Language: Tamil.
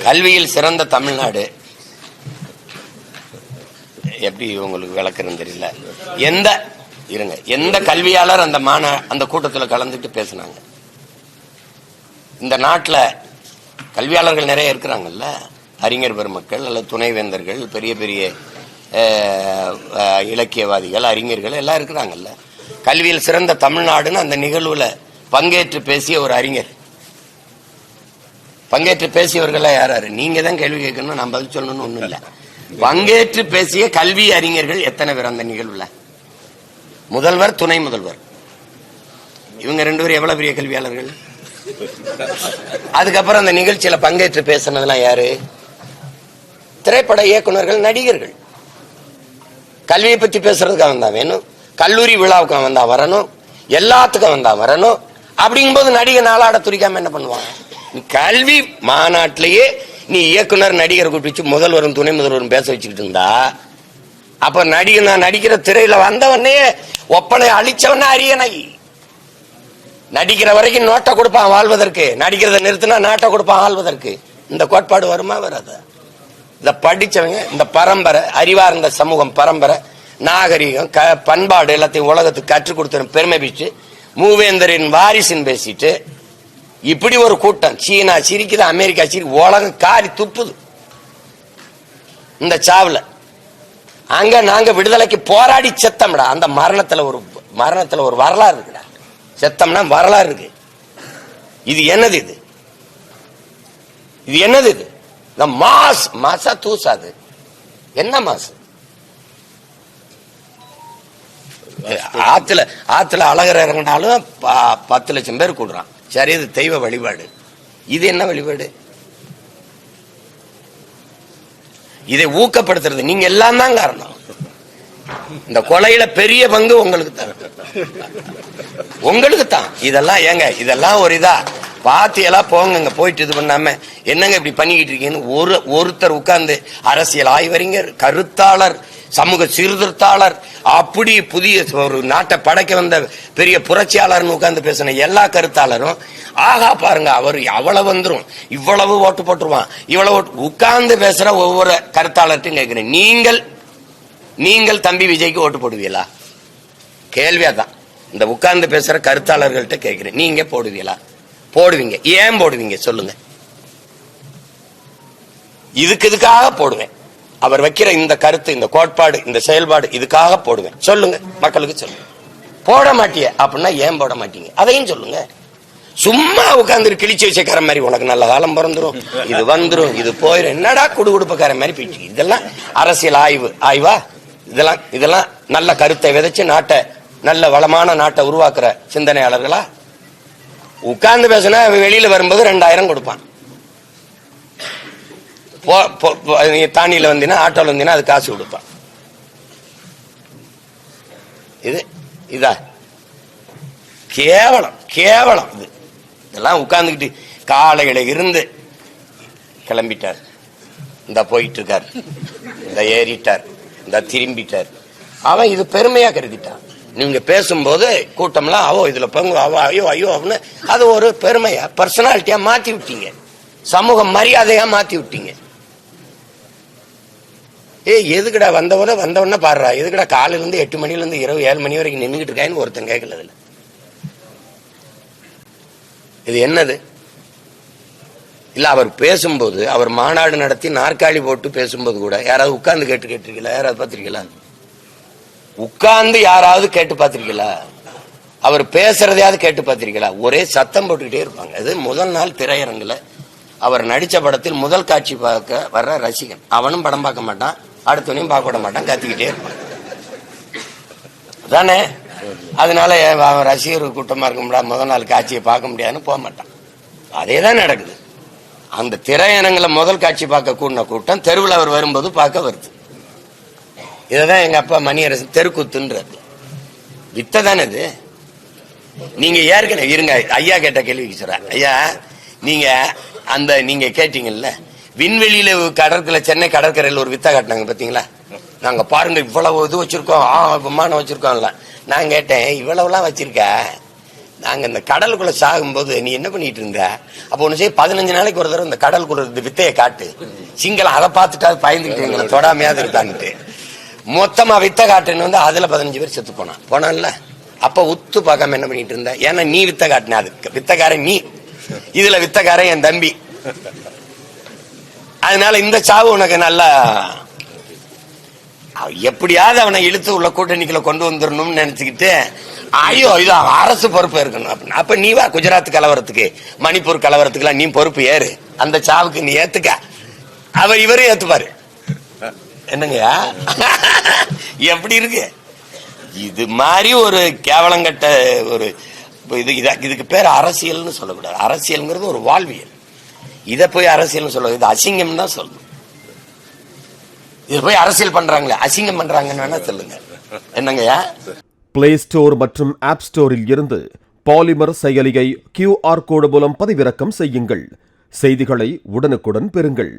கல்வியில் சிறந்த தமிழ்நாடு எப்படி உங்களுக்கு விளக்குறதுன்னு தெரியல. எந்த கல்வியாளர் அந்த கூட்டத்தில் கலந்துட்டு பேசினாங்க? இந்த நாட்டில் கல்வியாளர்கள் நிறைய இருக்கிறாங்கல்ல, அறிஞர் பெருமக்கள் அல்லது துணைவேந்தர்கள், பெரிய பெரிய இலக்கியவாதிகள், அறிஞர்கள் எல்லாம் இருக்கிறாங்கல்ல. கல்வியில் சிறந்த தமிழ்நாடுன்னு அந்த நிகழ்வுல பங்கேற்று பேசிய ஒரு அறிஞர், பங்கேற்று பேசியவர்கள் யாராரு? நீங்க தான் கேள்வி கேட்கணும், நான் பதில் சொல்லணும்னு ஒண்ணும் இல்லை. பங்கேற்று பேசிய கல்வி அறிஞர்கள் எத்தனை பேர் அந்த நிகழ்வுல? முதல்வர், துணை முதல்வர், இவங்க 2 பேரும் எவ்வளவு பெரிய கல்வியாளர்கள். அதுக்கப்புறம் அந்த நிகழ்ச்சியில பங்கேற்று பேசினதெல்லாம் யாரு? திரைப்பட இயக்குநர்கள், நடிகர்கள். கல்வியை பற்றி பேசுறதுக்கு அவன் தான் வேணும், கல்லூரி விழாவுக்கு அவன் தான் வரணும், எல்லாத்துக்கும் அவன் தான் வரணும். அப்படிங்கும்போது நடிகர் நாளாட துடிக்காம என்ன பண்ணுவாங்க? கல்வி மாநாட்டிலேயே நீ இயக்குனர் நடிகரை கூப்பிட்டு முதல்வரும் துணை முதல்வரும் பேச வச்சுக்கிட்டு இருந்தா, அப்ப நடிகர் நான் நடிக்கிற திரையில வந்தவனே ஒப்பனை அழிச்சவனே அரியணை. நடிக்கிற வரைக்கும் நோட்டை கொடுப்பான் வாழ்வதற்கு, நடிக்கிறத நிறுத்தினா நாட்டை கொடுப்பான் ஆள்வதற்கு. இந்த கோட்பாடு வருமா வராது? இத படிச்சவங்க, இந்த பரம்பரை, அறிவார்ந்த சமூகம் பரம்பரை, நாகரிகம், பண்பாடு எல்லாத்தையும் உலகத்துக்கு கற்றுக் கொடுத்த பெருமை பிச்சு மூவேந்தரின் வாரிசுன்னு பேசிட்டு இப்படி ஒரு கூட்டம். சீனா சிரிக்குது, அமெரிக்கா சிரிக்குது, உலகம் காரி துப்புது இந்த சாவுல. அங்க நாங்க விடுதலைக்கு போராடி செத்தம்டா. அந்த மரணத்துல ஒரு வரலாறு இருக்குடா. செத்தம்னா வரலாறு இருக்கு. இது என்னது? இது என்னது? இந்த மாசா தூசாது என்ன மாசு? ஆத்துல அழகர் இறங்கினாலும் 10 லட்சம் பேர் கூடுறான். சரி, இது தெய்வ வழிபாடு. இது என்ன வழிபாடு? இதை ஊக்கப்படுத்துறது நீங்க எல்லாம் தான் காரணம். இந்த கொலையில பெரிய பங்கு உங்களுக்கு தான். இதெல்லாம் ஏங்க, இதெல்லாம் ஒரு இதா பாத்தியெல்லாம் போங்க, போயிட்டு இது பண்ணாம என்னங்க இப்படி பண்ணிக்கிட்டு இருக்கீங்கன்னு ஒருத்தர் உட்கார்ந்து அரசியல் ஆய்வறிஞர், கருத்தாளர், சமூக சீர்திருத்தாளர், அப்படி புதிய ஒரு நாட்டை படைக்க வந்த பெரிய புரட்சியாளர்னு உட்கார்ந்து பேசின எல்லா கருத்தாளரும் ஆகா பாருங்க அவர் அவ்வளவு வந்துரும், இவ்வளவு ஓட்டு போட்டுருவான், இவ்வளவு உட்கார்ந்து பேசுற ஒவ்வொரு கருத்தாளர்ட்டும் கேட்கிறேன், நீங்கள் தம்பி விஜய்க்கு ஓட்டு போடுவீங்களா? கேள்வியாதான். இந்த உட்கார்ந்து பேசுற கருத்தாளர்கள்ட்ட கேட்கிறேன், நீங்க போடுவீங்களா? போடுவீங்க. ஏன் போடுவீங்க சொல்லுங்க. இதுக்காக போடுவேன். அவர் வைக்கிற இந்த கருத்து, இந்த கோட்பாடு, இந்த செயல்பாடு, இதுக்காக போடுவேன். சொல்லுங்க, மக்களுக்கு சொல்லுங்க. போட மாட்டிய அப்படின்னா ஏன் போட மாட்டீங்க அதையும் சொல்லுங்க. சும்மா உட்கார்ந்து கிழிச்சு வச்சக்கார மாதிரி உனக்கு நல்ல காலம் பிறந்துரும், இது வந்துரும், இது போயிடும், என்னடா குடுகுடுப்பக்கார மாதிரி போயிட்டு. இதெல்லாம் அரசியல் ஆய்வா? இதெல்லாம் நல்ல கருத்தை விதைச்சு நாட்டை, நல்ல வளமான நாட்டை உருவாக்குற சிந்தனையாளர்களா? உட்கார்ந்து பேசினா வெளியில வரும்போது 2000 கொடுப்பான். தானியில வந்தீங்கன்னா, ஆட்டோல வந்தீங்கன்னா அது காசு கொடுப்பான். இதா கேவலம் இது. இதெல்லாம் உட்கார்ந்துக்கிட்டு காலையில இருந்து கிளம்பிட்டார், இந்த போயிட்டு இருக்கார், இந்த ஏறிட்டார், இந்த திரும்பிட்டார். அவன் இது பெருமையா கருதிட்டான். நீங்க பேசும்போது கூட்டம்லாம் அவோ இதுல பங்கு, அவோ ஐயோ அப்படின்னு அது ஒரு பெருமையா, பர்சனாலிட்டியா மாத்தி விட்டீங்க, சமூக மரியாதையா மாத்தி விட்டீங்க. எதுக்குடா வந்தவன பாடுறா, எதுக்குடா காலையில இருந்து 8 மணில இருந்து இரவு 7 மணி வரைக்கும் நின்றுகிட்டு இருக்கான்னு ஒருத்தன் கேட்கல. இது என்னது? இல்ல அவர் பேசும்போது, அவர் மாநாடு நடத்தி நாற்காலி போட்டு பேசும்போது கூட யாராவது உட்கார்ந்து கேட்டிருக்கீங்களா? யாராவது பார்த்திருக்கீங்களா? உட்கார்ந்து யாராவது கேட்டு பார்த்திருக்கீங்களா? அவர் பேசுறதையாவது கேட்டு பார்த்திருக்கீங்களா? ஒரே சத்தம் போட்டுக்கிட்டே இருப்பாங்க. அது முதல் நாள் திரையரங்குல அவர் நடிச்ச படத்தில் முதல் காட்சி பார்க்க வர்ற ரசிகன், அவனும் படம் பார்க்க மாட்டான், அடுத்தவனையும் பார்க்க விட மாட்டான், கத்திக்கிட்டே இருப்பான் தானே. அதனால அவன் ரசிகர் கூட்டமா இருக்க முடியாது, முதல் நாள் காட்சியை பார்க்க முடியாதுன்னு போக மாட்டான். அதே தான் நடக்குது. அந்த திரையரங்குல முதல் காட்சி பார்க்க கூடின கூட்டம் தெருவில் அவர் வரும்போது பார்க்க வருது. இதுதான் எங்க அப்பா மணியரசன் தெருக்கூத்துன்றது. வித்த தானே இது. நீங்க ஏற்கனவே இருங்க, ஐயா கேட்ட கேள்விக்கு சொல்றேன். ஐயா, நீங்க கேட்டீங்கல்ல, விண்வெளியில கடற்கரை, சென்னை கடற்கரையில் ஒரு வித்த காட்டினாங்க பாத்தீங்களா? நாங்க பாருங்க இவ்வளவு இது வச்சிருக்கோம், விமானம் வச்சிருக்கோம்ல. நான் கேட்டேன், இவ்வளவுலாம் வச்சிருக்க, நாங்க இந்த கடலுக்குள்ள சாகும்போது நீ என்ன பண்ணிட்டு இருந்த அப்ப ஒண்ணு செய்ய 15 நாளைக்கு ஒரு தடவை இந்த கடலுக்குள்ள இந்த வித்தையை காட்டு சிங்களம் அதை பார்த்துட்டு அது பயந்துக்கிட்டு எங்களை தொடாமையாவது இருக்கான்ட்டு மொத்தமா வித்தை காட்டுன்னு வந்து அதுல 15 பேர் செத்து போனான்ல. அப்ப உத்து பார்க்காம என்ன பண்ணிட்டு இருந்த? ஏன்னா நீ வித்தை காட்டின, அதுக்கு வித்தக்காரன் நீ, இதுல வித்தக்காரன் என் தம்பி. அதனால இந்த சாவு உனக்கு நல்லா எப்படியாவது அவனை இழுத்து உள்ள கூட்டணிக்குள்ள கொண்டு வந்துடணும்னு நினைச்சுக்கிட்டு ஐயோ இது அரசு பொறுப்பு இருக்கணும் அப்படின்னு. அப்ப நீ வா குஜராத் கலவரத்துக்கு மணிப்பூர் கலவரத்துக்கு எல்லாம் நீ பொறுப்பு ஏறு, அந்த சாவுக்கு நீ ஏத்துக்க, அவர் இவரும் ஏத்துப்பாரு. என்னங்கய்யா எப்படி இருக்கு இது மாதிரி ஒரு கேவலங்கட்ட ஒரு இதுக்கு பேர் அரசியல்னு சொல்லக்கூடாது. அரசியல்ங்கிறது ஒரு வாழ்வியல். இதை போய் அரசியல்னு சொல்ல, இது அசிங்கம் தான் சொல்லணும். இது போய் அரசியல் பண்றாங்களே, அசிங்கம் பண்றாங்கன்னு வேணா சொல்லுங்க. என்னங்கய்யா? பிளே ஸ்டோர் மற்றும் ஆப் ஸ்டோரில் இருந்து பாலிமர் செயலியை QR கோடு மூலம் பதிவிறக்கம் செய்யுங்கள். செய்திகளை உடனுக்குடன் பெறுங்கள்.